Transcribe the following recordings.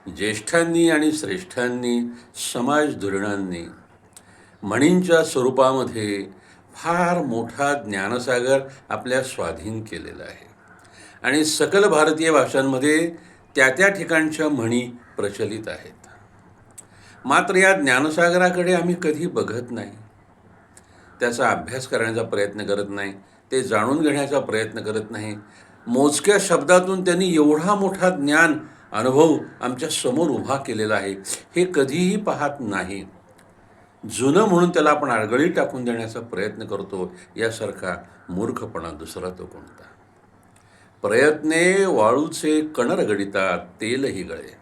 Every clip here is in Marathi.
ज्येष्ठांनी आणि श्रेष्ठांनी, समाज धुरीणांनी म्हणींच्या स्वरूपामध्ये फार मोठा ज्ञानसागर आपल्या स्वाधीन केलेला आहे आणि सकल भारतीय भाषांमध्ये त्या त्या ठिकाणच्या म्हणी प्रचलित आहेत. मात्र या ज्ञानसागराकडे आम्ही कधी बघत नाही, त्याचा अभ्यास करण्याचा प्रयत्न करत नाही, ते जाणून घेण्याचा प्रयत्न करत नाही. मोजक्या शब्दातून त्यांनी एवढा मोठा ज्ञान अनुभव आमच्या समोर उभा केलेला आहे हे कधीही पाहत नाही. जुनं म्हणून त्याला आपण आडगळी टाकून देण्याचा प्रयत्न करतो. यासारखा मूर्खपणा दुसरा तो कोणता. प्रयत्ने वाळूचे कण रगडितात तेलही गळे.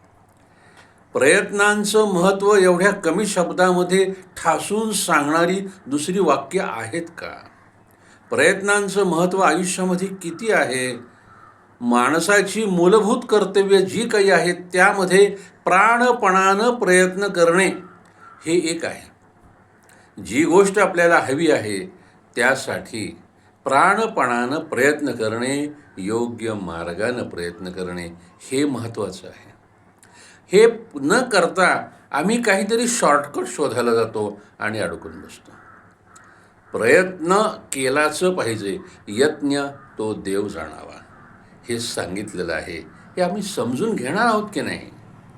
प्रयत्नांचं महत्त्व एवढ्या कमी शब्दामध्ये ठासून सांगणारी दुसरी वाक्य आहेत का? प्रयत्नांचं महत्त्व आयुष्यामध्ये किती आहे? माणसाची मूलभूत कर्तव्य जी काही आहेत त्यामध्ये प्राणपणानं प्रयत्न करणे हे एक आहे. जी गोष्ट आपल्याला हवी आहे त्यासाठी प्राणपणानं प्रयत्न करणे, योग्य मार्गानं प्रयत्न करणे हे महत्त्वाचं आहे. हे न करता आम्ही काहीतरी शॉर्टकट शोधायला जातो आणि अडकून बसतो. प्रयत्न केलाच पाहिजे, यत्न तो देव जाणावा हे सांगितलेलं आहे. हे आम्ही समजून घेणार आहोत की नाही?